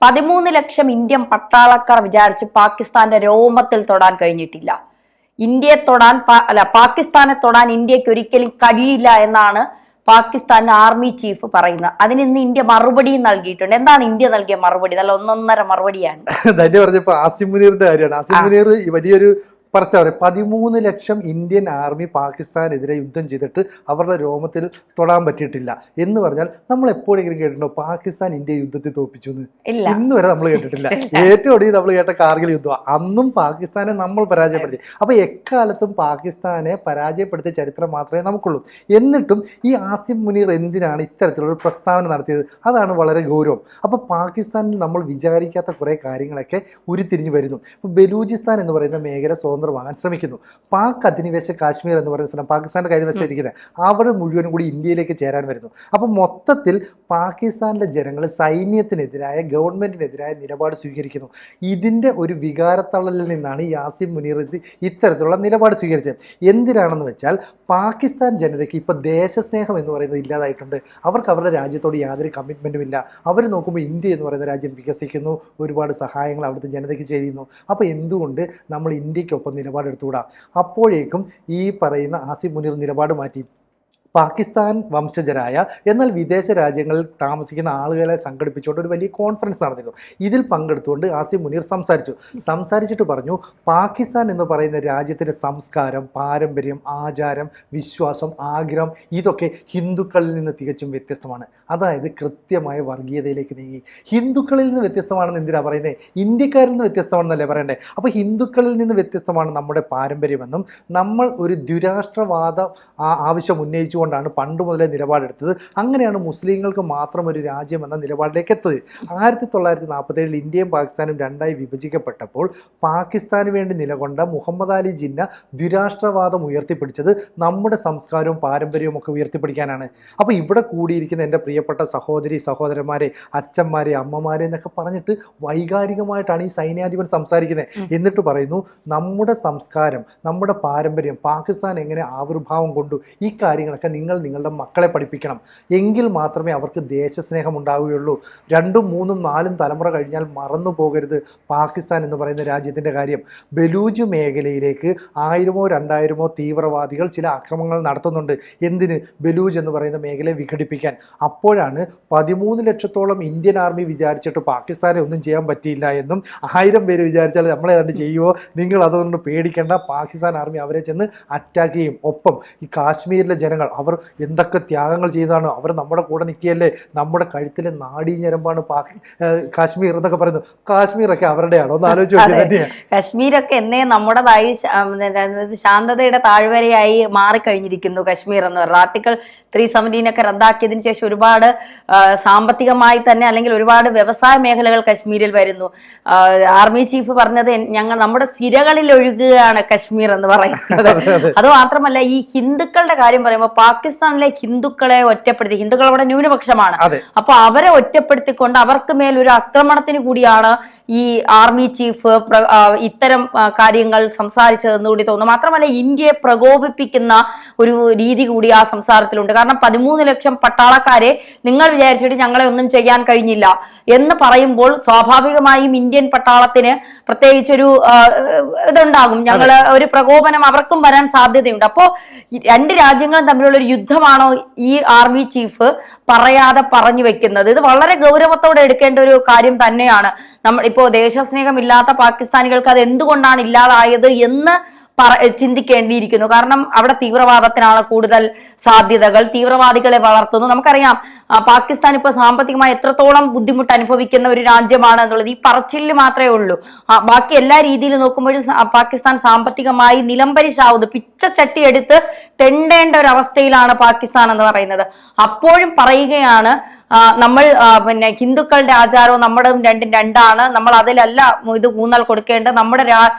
13 ലക്ഷം Indian പട്ടാളക്കാർ വിചാരിച്ച് പാകിസ്ഥാന്റെ രോമത്തിൽ തൊടാൻ കഴിഞ്ഞിട്ടില്ല. ഇന്ത്യയെ തൊടാൻ പാകിസ്ഥാനെ തൊടാൻ ഇന്ത്യക്ക് ഒരിക്കലും കഴിയില്ല എന്നാണ് പാകിസ്ഥാൻ ആർമി ചീഫ് പറയുന്നത്. അതിന് ഇന്ന് ഇന്ത്യ മറുപടിയും നൽകിയിട്ടുണ്ട്. എന്താണ് ഇന്ത്യ നൽകിയ മറുപടി? നല്ല ഒന്നൊന്നര മറുപടിയാണ്. തന്നെ പറഞ്ഞപ്പോ ആസിം മുനീറിന്റെ കാര്യമാണ്. ആസിം മുനീർ വലിയൊരു പറച്ചാ പറയാം, 13 ലക്ഷം ഇന്ത്യൻ ആർമി പാകിസ്ഥാനെതിരെ യുദ്ധം ചെയ്തിട്ട് അവരുടെ രോമത്തിൽ തൊടാൻ പറ്റിയിട്ടില്ല എന്ന് പറഞ്ഞാൽ നമ്മൾ എപ്പോഴെങ്കിലും കേട്ടിട്ടുണ്ടോ പാകിസ്ഥാൻ ഇന്ത്യ യുദ്ധത്തിൽ തോൽപ്പിച്ചു എന്ന്? ഇന്ന് വരെ നമ്മൾ കേട്ടിട്ടില്ല. ഏറ്റവും ഒടുവിൽ നമ്മൾ കേട്ട കാർഗിൽ യുദ്ധം, അന്നും പാകിസ്ഥാനെ നമ്മൾ പരാജയപ്പെടുത്തി. അപ്പൊ എക്കാലത്തും പാകിസ്ഥാനെ പരാജയപ്പെടുത്തിയ ചരിത്രം മാത്രമേ നമുക്കുള്ളൂ. എന്നിട്ടും ഈ ആസിം മുനീർ എന്തിനാണ് ഇത്തരത്തിലുള്ള പ്രസ്താവന നടത്തിയത്? അതാണ് വളരെ ഗൗരവം. അപ്പൊ പാകിസ്ഥാനിൽ നമ്മൾ വിചാരിക്കാത്ത കുറെ കാര്യങ്ങളൊക്കെ ഉരുത്തിരിഞ്ഞു വരുന്നു. ഇപ്പൊ ബലൂചിസ്ഥാൻ എന്ന് പറയുന്ന മേഖല വാങ്ങാൻ ശ്രമിക്കുന്നു. പാക് അധിനിവേശ കാശ്മീർ എന്ന് പറയുന്ന സ്ഥലം പാകിസ്ഥാന്റെ കൈവശമിരിക്കുന്നത്, അവർ മുഴുവനും കൂടി ഇന്ത്യയിലേക്ക് ചേരാൻ വരുന്നു. അപ്പം മൊത്തത്തിൽ പാകിസ്ഥാനിലെ ജനങ്ങൾ സൈന്യത്തിനെതിരായ ഗവൺമെന്റിനെതിരായ നിലപാട് സ്വീകരിക്കുന്നു. ഇതിന്റെ ഒരു വികാരത്തള്ളലിൽ നിന്നാണ് ഈ ആസിം മുനീർ ഇത്തരത്തിലുള്ള നിലപാട് സ്വീകരിച്ചത്. എന്തിനാണെന്ന് വെച്ചാൽ പാകിസ്ഥാൻ ജനതയ്ക്ക് ഇപ്പൊ ദേശസ്നേഹം എന്ന് പറയുന്നത് ഇല്ലാതായിട്ടുണ്ട്. അവർക്ക് അവരുടെ രാജ്യത്തോട് യാതൊരു കമ്മിറ്റ്മെന്റും ഇല്ല. അവർ നോക്കുമ്പോൾ ഇന്ത്യ എന്ന് പറയുന്ന രാജ്യം വികസിക്കുന്നു, ഒരുപാട് സഹായങ്ങൾ അവിടുത്തെ ജനതയ്ക്ക് ചെയ്യുന്നു. അപ്പോൾ എന്തുകൊണ്ട് നമ്മൾ ഇന്ത്യക്കൊപ്പം നിലപാടെടുത്തുകൂടാ? അപ്പോഴേക്കും ഈ പറയുന്ന ആസിം മുനീർ നിലപാട് മാറ്റി. പാകിസ്ഥാൻ വംശജരായ എന്നാൽ വിദേശ രാജ്യങ്ങളിൽ താമസിക്കുന്ന ആളുകളെ സംഘടിപ്പിച്ചുകൊണ്ട് ഒരു വലിയ കോൺഫറൻസ് നടന്നിരുന്നു. ഇതിൽ പങ്കെടുത്തുകൊണ്ട് ആസിം മുനീർ സംസാരിച്ചിട്ട് പറഞ്ഞു, പാകിസ്ഥാൻ എന്ന് പറയുന്ന രാജ്യത്തിൻ്റെ സംസ്കാരം, പാരമ്പര്യം, ആചാരം, വിശ്വാസം, ആഗ്രഹം ഇതൊക്കെ ഹിന്ദുക്കളിൽ നിന്ന് തികച്ചും വ്യത്യസ്തമാണ്. അതായത് കൃത്യമായ വർഗീയതയിലേക്ക് നീങ്ങി. ഹിന്ദുക്കളിൽ നിന്ന് വ്യത്യസ്തമാണെന്ന് എന്തിനാണ് പറയുന്നത്? ഇന്ത്യക്കാരിൽ നിന്ന് വ്യത്യസ്തമാണെന്നല്ലേ പറയണ്ടേ? അപ്പോൾ ഹിന്ദുക്കളിൽ നിന്ന് വ്യത്യസ്തമാണ് നമ്മുടെ പാരമ്പര്യമെന്നും നമ്മൾ ഒരു ദ്വിരാഷ്ട്രവാദ ആവശ്യം ഉന്നയിച്ചു ാണ് പണ്ട് മുതലേ നിലപാടെടുത്തത്. അങ്ങനെയാണ് മുസ്ലിങ്ങൾക്ക് മാത്രം ഒരു രാജ്യം എന്ന നിലപാടിലേക്ക് എത്തത്. 1947 ഇന്ത്യയും പാകിസ്ഥാനും രണ്ടായി വിഭജിക്കപ്പെട്ടപ്പോൾ പാകിസ്ഥാന് വേണ്ടി നിലകൊണ്ട മുഹമ്മദ് അലി ജിന്ന ദ്വിരാഷ്ട്രവാദം ഉയർത്തിപ്പിടിച്ചത് നമ്മുടെ സംസ്കാരവും പാരമ്പര്യവും ഒക്കെ ഉയർത്തിപ്പിടിക്കാനാണ്. അപ്പോൾ ഇവിടെ കൂടിയിരിക്കുന്ന എൻ്റെ പ്രിയപ്പെട്ട സഹോദരന്മാരെ, അച്ഛന്മാരെ, അമ്മമാരെ എന്നൊക്കെ പറഞ്ഞിട്ട് വൈകാരികമായിട്ടാണ് ഈ സൈന്യാധിപൻ സംസാരിക്കുന്നത്. എന്നിട്ട് പറയുന്നു, നമ്മുടെ സംസ്കാരം, നമ്മുടെ പാരമ്പര്യം, പാകിസ്ഥാൻ എങ്ങനെ ആവിർഭാവം കൊണ്ടു, ഈ കാര്യങ്ങളൊക്കെ നിങ്ങൾ നിങ്ങളുടെ മക്കളെ പഠിപ്പിക്കണം. എങ്കിൽ മാത്രമേ അവർക്ക് ദേശസ്നേഹം ഉണ്ടാവുകയുള്ളൂ. 2, 3, 4 തലമുറ കഴിഞ്ഞാൽ മറന്നു പോകരുത് പാകിസ്ഥാൻ എന്ന് പറയുന്ന രാജ്യത്തിൻ്റെ കാര്യം. ബലൂജ് മേഖലയിലേക്ക് 1000-ഓ 2000-ഓ തീവ്രവാദികൾ ചില ആക്രമണങ്ങൾ നടത്തുന്നുണ്ട്. എന്തിന്? ബലൂജ് എന്ന് പറയുന്ന മേഖലയെ വിഘടിപ്പിക്കാൻ. അപ്പോഴാണ് 13 ലക്ഷത്തോളം ഇന്ത്യൻ ആർമി വിചാരിച്ചിട്ട് പാകിസ്ഥാനെ ഒന്നും ചെയ്യാൻ പറ്റിയില്ല എന്നും 1000 പേര് വിചാരിച്ചാൽ നമ്മളേതാണ്ട് ചെയ്യുമോ, നിങ്ങൾ അതുകൊണ്ട് പേടിക്കേണ്ട, പാകിസ്ഥാൻ ആർമി അവരെ ചെന്ന് അറ്റാക്ക് ചെയ്യും. ഒപ്പം ഈ കാശ്മീരിലെ ജനങ്ങൾ അവർ എന്തൊക്കെ ത്യാഗങ്ങൾ ചെയ്താണ്, അവർ നമ്മുടെ കൂടെ നിൽക്കുകയല്ലേ, നമ്മുടെ കഴുത്തിലെ നാടീഞരമ്പാണ് കാശ്മീർ എന്നൊക്കെ പറയുന്നു. കാശ്മീറൊക്കെ അവരുടെയാണോ ഒന്ന് ആലോചിച്ച് നോക്കിയാൽ തന്നെയാണ്. കാശ്മീരൊക്കെ എന്നേ നമ്മുടേതായി ശാന്തതയുടെ താഴ്വരയായി മാറിക്കഴിഞ്ഞിരിക്കുന്നു കശ്മീർ എന്ന് പറയുന്നത്. ആർട്ടിക്കിൾ 317 റദ്ദാക്കിയതിനു ശേഷം ഒരുപാട് സാമ്പത്തികമായി തന്നെ അല്ലെങ്കിൽ ഒരുപാട് വ്യവസായ മേഖലകൾ കശ്മീരിൽ വരുന്നു. ആർമി ചീഫ് പറഞ്ഞത് നമ്മുടെ സിരകളിൽ ഒഴുകുകയാണ് കശ്മീർ എന്ന് പറയുന്നത്. അത് മാത്രമല്ല, ഈ ഹിന്ദുക്കളുടെ കാര്യം പറയുമ്പോൾ പാകിസ്ഥാനിലെ ഹിന്ദുക്കളെ ഒറ്റപ്പെടുത്തി, ഹിന്ദുക്കൾ അവിടെ ന്യൂനപക്ഷമാണ്, അപ്പൊ അവരെ ഒറ്റപ്പെടുത്തിക്കൊണ്ട് അവർക്ക് മേൽ ഒരു ആക്രമണത്തിന് കൂടിയാണ് ഈ ആർമി ചീഫ് ഇത്തരം കാര്യങ്ങൾ സംസാരിച്ചതെന്ന് കൂടി തോന്നുന്നു. മാത്രമല്ല, ഇന്ത്യയെ പ്രകോപിപ്പിക്കുന്ന ഒരു രീതി കൂടി ആ സംസാരത്തിലുണ്ട്. കാരണം 13 ലക്ഷം പട്ടാളക്കാരെ നിങ്ങൾ വിചാരിച്ചിട്ട് ഞങ്ങളെ ഒന്നും ചെയ്യാൻ കഴിഞ്ഞില്ല എന്ന് പറയുമ്പോൾ സ്വാഭാവികമായും ഇന്ത്യൻ പട്ടാളത്തിന് പ്രത്യേകിച്ചൊരു ഇതുണ്ടാകും, ഞങ്ങള് ഒരു പ്രകോപനം അവർക്കും വരാൻ സാധ്യതയുണ്ട്. അപ്പോ 2 രാജ്യങ്ങളും തമ്മിലുള്ള ഒരു യുദ്ധമാണോ ഈ ആർമി ചീഫ് പറയാതെ പറഞ്ഞു വെക്കുന്നത്? ഇത് വളരെ ഗൗരവത്തോടെ എടുക്കേണ്ട ഒരു കാര്യം തന്നെയാണ്. ഇപ്പോ ദേശസ്നേഹമില്ലാത്ത പാകിസ്ഥാനികൾക്ക് അത് എന്തുകൊണ്ടാണ് ഇല്ലാതായത് എന്ന് ചിന്തിക്കേണ്ടിയിരിക്കുന്നു. കാരണം അവിടെ തീവ്രവാദത്തിനാണ് കൂടുതൽ സാധ്യതകൾ, തീവ്രവാദികളെ വളർത്തുന്നു. നമുക്കറിയാം പാകിസ്ഥാൻ ഇപ്പോൾ സാമ്പത്തികമായി എത്രത്തോളം ബുദ്ധിമുട്ട് അനുഭവിക്കുന്ന ഒരു രാജ്യമാണ് എന്നുള്ളത് ഈ പറച്ചിലിൽ മാത്രമേ ഉള്ളൂ. ബാക്കി എല്ലാ രീതിയിലും നോക്കുമ്പോഴും പാകിസ്ഥാൻ സാമ്പത്തികമായി നിലംപരിശാവുന്നു, പിച്ചച്ചട്ടി എടുത്ത് തെണ്ടേണ്ട ഒരു അവസ്ഥയിലാണ് പാകിസ്ഥാൻ എന്ന് പറയുന്നത്. അപ്പോഴും പറയുകയാണ് നമ്മൾ ഹിന്ദുക്കളുടെ ആചാരവും നമ്മുടെ രണ്ടും രണ്ടാണ്, നമ്മൾ അതിലല്ല ഇത് ഊന്നൽ കൊടുക്കേണ്ടത്, നമ്മുടെ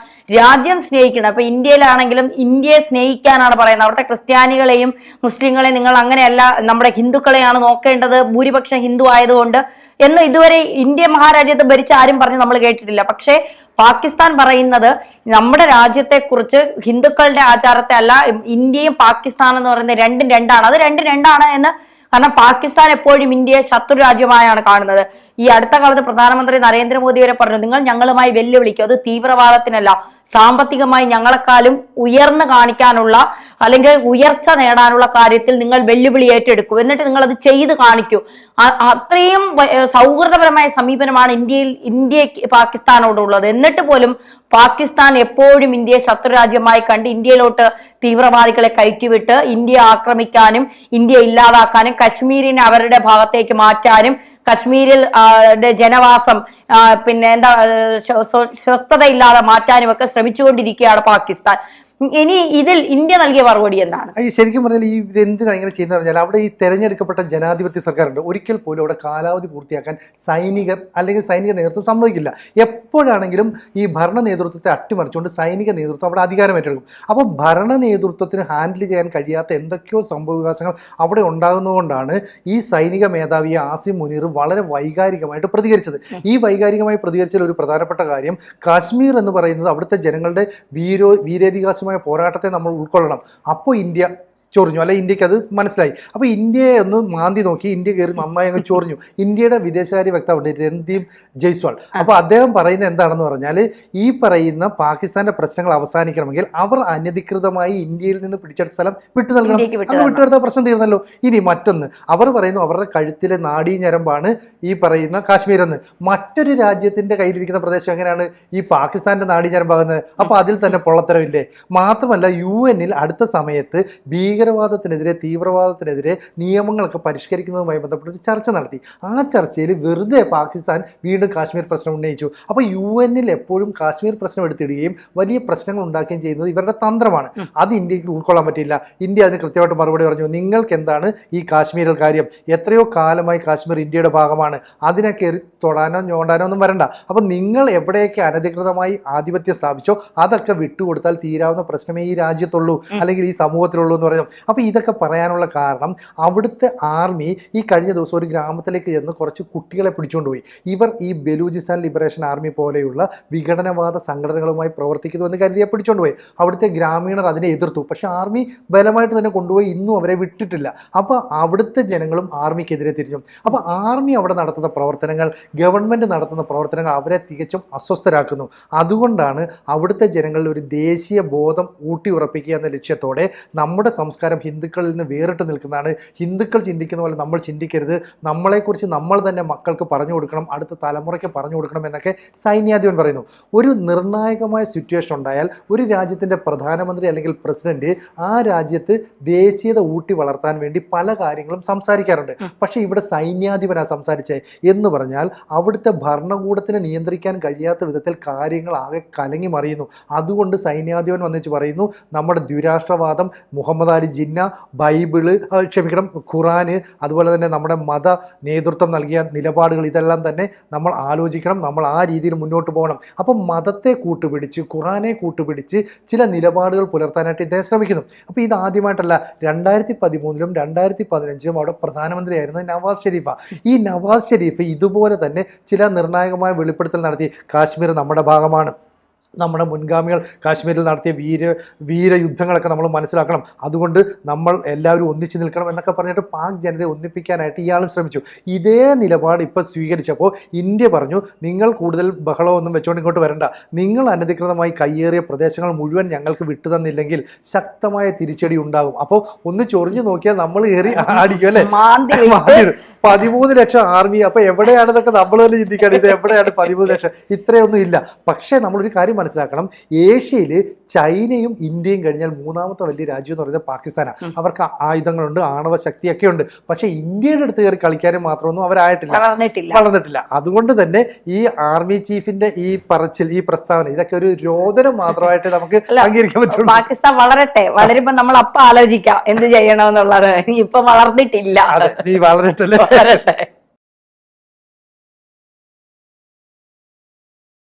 രാജ്യം സ്നേഹിക്കണം. അപ്പൊ ഇന്ത്യയിലാണെങ്കിലും ഇന്ത്യയെ സ്നേഹിക്കാനാണ് പറയുന്നത്. അവിടുത്തെ ക്രിസ്ത്യാനികളെയും മുസ്ലിങ്ങളെയും നിങ്ങൾ അങ്ങനെയല്ല, നമ്മുടെ ഹിന്ദുക്കളെയാണ് നോക്കേണ്ടത്, ഭൂരിപക്ഷം ഹിന്ദു ആയതുകൊണ്ട് എന്ന് ഇതുവരെ ഇന്ത്യ മഹാരാജ്യത്ത് ഭരിച്ച ആരും പറഞ്ഞ് നമ്മൾ കേട്ടിട്ടില്ല. പക്ഷേ പാകിസ്ഥാൻ പറയുന്നത് നമ്മുടെ രാജ്യത്തെക്കുറിച്ച് ഹിന്ദുക്കളുടെ ആചാരത്തെ അല്ല, ഇന്ത്യയും പാകിസ്ഥാൻ എന്ന് പറയുന്നത് രണ്ടും രണ്ടാണ്. അത് രണ്ടും രണ്ടാണ് എന്ന്, കാരണം പാകിസ്ഥാൻ എപ്പോഴും ഇന്ത്യയെ ശത്രു രാജ്യമായാണ് കാണുന്നത്. ഈ അടുത്ത കാലത്ത് പ്രധാനമന്ത്രി നരേന്ദ്രമോദി വരെ പറഞ്ഞു, നിങ്ങൾ ഞങ്ങളുമായി വെല്ലുവിളിക്കും, അത് തീവ്രവാദത്തിനല്ല, സാമ്പത്തികമായി ഞങ്ങളെക്കാളും ഉയർന്നു കാണിക്കാനുള്ള അല്ലെങ്കിൽ ഉയർച്ച നേടാനുള്ള കാര്യത്തിൽ നിങ്ങൾ വെല്ലുവിളി ഏറ്റെടുക്കൂ, എന്നിട്ട് നിങ്ങൾ അത് ചെയ്ത് കാണിക്കൂ. അത്രയും സൗഹൃദപരമായ സമീപനമാണ് ഇന്ത്യ പാകിസ്ഥാനോടുള്ളത്. എന്നിട്ട് പോലും പാകിസ്ഥാൻ എപ്പോഴും ഇന്ത്യയെ ശത്രുരാജ്യമായി കണ്ട് ഇന്ത്യയിലോട്ട് തീവ്രവാദികളെ കയറ്റിവിട്ട് ഇന്ത്യയെ ആക്രമിക്കാനും ഇന്ത്യ ഇല്ലാതാക്കാനും കശ്മീരിനെ അവരുടെ ഭാഗത്തേക്ക് മാറ്റാനും കശ്മീരിൽ ജനവാസം പിന്നെ എന്താ സ്വസ്ഥതയില്ലാതെ മാറ്റാനും ഒക്കെ ശ്രമിച്ചുകൊണ്ടിരിക്കുകയാണ് പാകിസ്ഥാൻ. ഇനി ഇതിൽ ഇന്ത്യ നൽകിയ മറുപടി എന്താണ്? ശരിക്കും പറഞ്ഞാൽ ഈ ഇത് എന്തിനാണ് ഇങ്ങനെ ചെയ്യുന്നത് പറഞ്ഞാൽ അവിടെ ഈ തെരഞ്ഞെടുക്കപ്പെട്ട ജനാധിപത്യ സർക്കാരുണ്ട്, ഒരിക്കൽ പോലും അവിടെ കാലാവധി പൂർത്തിയാക്കാൻ സൈനികർ അല്ലെങ്കിൽ സൈനിക നേതൃത്വം സമ്മതിക്കില്ല. എപ്പോഴാണെങ്കിലും ഈ ഭരണ നേതൃത്വത്തെ അട്ടിമറിച്ചുകൊണ്ട് സൈനിക നേതൃത്വം അവിടെ അധികാരം ഏറ്റെടുക്കും. അപ്പോൾ ഭരണ നേതൃത്വത്തിന് ഹാൻഡിൽ ചെയ്യാൻ കഴിയാത്ത എന്തൊക്കെയോ സംഭവവികാസങ്ങൾ അവിടെ ഉണ്ടാകുന്നതുകൊണ്ടാണ് ഈ സൈനിക മേധാവി ആസിം മുനീർ വളരെ വൈകാരികമായിട്ട് പ്രതികരിച്ചത്. ഈ വൈകാരികമായി പ്രതികരിച്ചതിൽ ഒരു പ്രധാനപ്പെട്ട കാര്യം, കാശ്മീർ എന്ന് പറയുന്നത് അവിടുത്തെ ജനങ്ങളുടെ വീരേതിഹാസ പോരാട്ടത്തെ നമ്മൾ ഉൾക്കൊള്ളണം. അപ്പോൾ ഇന്ത്യ ചൊറിഞ്ഞു, അല്ലെ ഇന്ത്യക്ക് അത് മനസ്സിലായി. അപ്പോൾ ഇന്ത്യയെ ഒന്ന് മാന്തി നോക്കി, ഇന്ത്യ കയറി നന്നായി അങ്ങ് ചൊറിഞ്ഞു. ഇന്ത്യയുടെ വിദേശകാര്യ വക്താവുണ്ട് രൺദീപ് ജയ്സ്വാൾ. അപ്പോൾ അദ്ദേഹം പറയുന്നത് എന്താണെന്ന് പറഞ്ഞാൽ, ഈ പറയുന്ന പാകിസ്ഥാന്റെ പ്രശ്നങ്ങൾ അവസാനിക്കണമെങ്കിൽ അവർ അനധികൃതമായി ഇന്ത്യയിൽ നിന്ന് പിടിച്ചെടുത്ത സ്ഥലം വിട്ടു നൽകണം. അങ്ങ് വിട്ടുകൊടുത്ത പ്രശ്നം തീർന്നല്ലോ. ഇനി മറ്റൊന്ന്, അവർ പറയുന്നു അവരുടെ കഴുത്തിലെ നാഡീഞരമ്പാണ് ഈ പറയുന്ന കാശ്മീർ എന്ന്. മറ്റൊരു രാജ്യത്തിന്റെ കയ്യിലിരിക്കുന്ന പ്രദേശം എങ്ങനെയാണ് ഈ പാകിസ്ഥാന്റെ നാഡീഞരമ്പാകുന്നത്? അപ്പോൾ അതിൽ തന്നെ പൊള്ളത്തരമില്ലേ? മാത്രമല്ല UN അടുത്ത സമയത്ത് ഭീകരവാദത്തിനെതിരെ തീവ്രവാദത്തിനെതിരെ നിയമങ്ങളൊക്കെ പരിഷ്കരിക്കുന്നതുമായി ബന്ധപ്പെട്ട് ഒരു ചർച്ച നടത്തി. ആ ചർച്ചയിൽ വെറുതെ പാകിസ്ഥാൻ വീണ്ടും കാശ്മീർ പ്രശ്നം ഉന്നയിച്ചു. അപ്പോൾ UN എപ്പോഴും കാശ്മീർ പ്രശ്നം എടുത്തിടുകയും വലിയ പ്രശ്നങ്ങൾ ഉണ്ടാക്കുകയും ചെയ്യുന്നത് ഇവരുടെ തന്ത്രമാണ്. അത് ഇന്ത്യക്ക് ഉൾക്കൊള്ളാൻ പറ്റില്ല. ഇന്ത്യ അതിന് കൃത്യമായിട്ട് മറുപടി പറഞ്ഞു, നിങ്ങൾക്ക് എന്താണ് ഈ കാശ്മീരിൽ കാര്യം? എത്രയോ കാലമായി കാശ്മീർ ഇന്ത്യയുടെ ഭാഗമാണ്, അതിനെ കയറി തൊടാനോ ഞോണ്ടാനോ ഒന്നും വരണ്ട. അപ്പം നിങ്ങൾ എവിടെയൊക്കെ അനധികൃതമായി ആധിപത്യം സ്ഥാപിച്ചോ അതൊക്കെ വിട്ടുകൊടുത്താൽ തീരാവുന്ന പ്രശ്നമേ ഈ രാജ്യത്തുള്ളൂ അല്ലെങ്കിൽ ഈ സമൂഹത്തിലുള്ളൂ എന്ന് പറഞ്ഞു. അപ്പോൾ ഇതൊക്കെ പറയാനുള്ള കാരണം, അവിടുത്തെ ആർമി ഈ കഴിഞ്ഞ ദിവസം ഒരു ഗ്രാമത്തിലേക്ക് ചെന്ന് കുറച്ച് കുട്ടികളെ പിടിച്ചുകൊണ്ടുപോയി. ഇവർ ഈ ബലൂചിസ്ഥാൻ ലിബറേഷൻ ആർമി പോലെയുള്ള വിഘടനവാദ സംഘടനകളുമായി പ്രവർത്തിക്കുന്നു എന്ന് കരുതിയെ പിടിച്ചുകൊണ്ടുപോയി. അവിടുത്തെ ഗ്രാമീണർ അതിനെ എതിർത്തു. പക്ഷേ ആർമി ബലമായിട്ട് തന്നെ കൊണ്ടുപോയി, ഇന്നും അവരെ വിട്ടിട്ടില്ല. അപ്പോൾ അവിടുത്തെ ജനങ്ങളും ആർമിക്കെതിരെ തിരിഞ്ഞു. അപ്പോൾ ആർമി അവിടെ നടത്തുന്ന പ്രവർത്തനങ്ങൾ, ഗവൺമെൻറ് നടത്തുന്ന പ്രവർത്തനങ്ങൾ അവരെ തികച്ചും അസ്വസ്ഥരാക്കുന്നു. അതുകൊണ്ടാണ് അവിടുത്തെ ജനങ്ങളിൽ ഒരു ദേശീയ ബോധം ഊട്ടി ഉറപ്പിക്കുക എന്ന ലക്ഷ്യത്തോടെ നമ്മുടെ സംസ്കാരം ഹിന്ദുക്കളിൽ നിന്ന് വേറിട്ട് നിൽക്കുന്നതാണ്. ഹിന്ദുക്കൾ ചിന്തിക്കുന്ന പോലെ നമ്മൾ ചിന്തിക്കരുത്, നമ്മളെക്കുറിച്ച് നമ്മൾ തന്നെ മക്കൾക്ക് പറഞ്ഞു കൊടുക്കണം, അടുത്ത തലമുറയ്ക്ക് പറഞ്ഞു കൊടുക്കണം എന്നൊക്കെ സൈന്യാധിപൻ പറയുന്നു. ഒരു നിർണായകമായ സിറ്റുവേഷൻ ഉണ്ടായാൽ ഒരു രാജ്യത്തിൻ്റെ പ്രധാനമന്ത്രി അല്ലെങ്കിൽ പ്രസിഡന്റ് ആ രാജ്യത്ത് ദേശീയത ഊട്ടി വളർത്താൻ വേണ്ടി പല കാര്യങ്ങളും സംസാരിക്കാറുണ്ട്. പക്ഷേ ഇവിടെ സൈന്യാധിപനാണ് സംസാരിച്ചത് എന്ന് പറഞ്ഞാൽ അവിടുത്തെ ഭരണകൂടത്തിനെ നിയന്ത്രിക്കാൻ കഴിയാത്ത വിധത്തിൽ കാര്യങ്ങൾ ആകെ കലങ്ങി മറിയുന്നു. അതുകൊണ്ട് സൈന്യാധിപൻ വന്നിച്ച് പറയുന്നു, നമ്മുടെ ദ്വിരാഷ്ട്രവാദം, മുഹമ്മദ് അലി ജിന്ന, ബൈബിള്, ഖുറാന്, അതുപോലെ തന്നെ നമ്മുടെ മത നേതൃത്വം നൽകിയ നിലപാടുകൾ, ഇതെല്ലാം തന്നെ നമ്മൾ ആലോചിക്കണം, നമ്മൾ ആ രീതിയിൽ മുന്നോട്ട് പോകണം. അപ്പം മതത്തെ കൂട്ടുപിടിച്ച് ഖുറാനെ കൂട്ടുപിടിച്ച് ചില നിലപാടുകൾ പുലർത്താനായിട്ട് ഇദ്ദേഹം ശ്രമിക്കുന്നു. അപ്പോൾ ഇത് ആദ്യമായിട്ടല്ല, 2013 2015 അവിടെ പ്രധാനമന്ത്രിയായിരുന്നത് നവാസ് ഷെരീഫാണ്. ഈ നവാസ് ഷെരീഫ് ഇതുപോലെ തന്നെ ചില നിർണായകമായ വെളിപ്പെടുത്തൽ നടത്തി. കാശ്മീർ നമ്മുടെ ഭാഗമാണ്, നമ്മുടെ മുൻഗാമികൾ കാശ്മീരിൽ നടത്തിയ വീരയുദ്ധങ്ങളൊക്കെ നമ്മൾ മനസ്സിലാക്കണം, അതുകൊണ്ട് നമ്മൾ എല്ലാവരും ഒന്നിച്ചു നിൽക്കണം എന്നൊക്കെ പറഞ്ഞിട്ട് പാക് ജനതയെ ഒന്നിപ്പിക്കാനായിട്ട് ഇയാളും ശ്രമിച്ചു. ഇതേ നിലപാട് ഇപ്പോൾ സ്വീകരിച്ചപ്പോൾ ഇന്ത്യ പറഞ്ഞു, നിങ്ങൾ കൂടുതൽ ബഹളമൊന്നും വെച്ചുകൊണ്ട് ഇങ്ങോട്ട് വരണ്ട, നിങ്ങൾ അനധികൃതമായി കയ്യേറിയ പ്രദേശങ്ങൾ മുഴുവൻ ഞങ്ങൾക്ക് വിട്ടു തന്നില്ലെങ്കിൽ ശക്തമായ തിരിച്ചടി ഉണ്ടാകും. അപ്പോൾ ഒന്ന് ചൊറിഞ്ഞു നോക്കിയാൽ നമ്മൾ കയറി ആടിക്കും അല്ലേ? 13 ലക്ഷം ആർമി. അപ്പോൾ എവിടെയാണെന്നൊക്കെ നമ്മൾ തന്നെ ചിന്തിക്കണം, ഇത് എവിടെയാണ് 13 ലക്ഷം? ഇത്രയൊന്നും ഇല്ല. പക്ഷേ നമ്മളൊരു കാര്യം മനസ്സിലാക്കണം, ഏഷ്യയിൽ ചൈനയും ഇന്ത്യയും കഴിഞ്ഞാൽ മൂന്നാമത്തെ വലിയ രാജ്യം എന്ന് പറയുന്നത് പാകിസ്ഥാനാണ്. അവർക്ക് ആയുധങ്ങളുണ്ട്, ആണവ ശക്തിയൊക്കെ ഉണ്ട്. പക്ഷേ ഇന്ത്യയുടെ അടുത്ത് കയറി കളിക്കാനും മാത്രമൊന്നും വളർന്നിട്ടില്ല. അതുകൊണ്ട് തന്നെ ഈ ആർമി ചീഫിന്റെ ഈ പറച്ചിൽ, ഈ പ്രസ്താവന, ഇതൊക്കെ ഒരു രോദനം മാത്രമായിട്ട് നമുക്ക് അംഗീകരിക്കാൻ പറ്റുള്ളൂ. പാകിസ്ഥാൻ വളരുമ്പോ നമ്മൾ അപ്പം ആലോചിക്കാം എന്ത് ചെയ്യണമെന്നുള്ളത്. ഇപ്പൊ വളർന്നിട്ടില്ല, നീ വളരട്ടല്ലേ.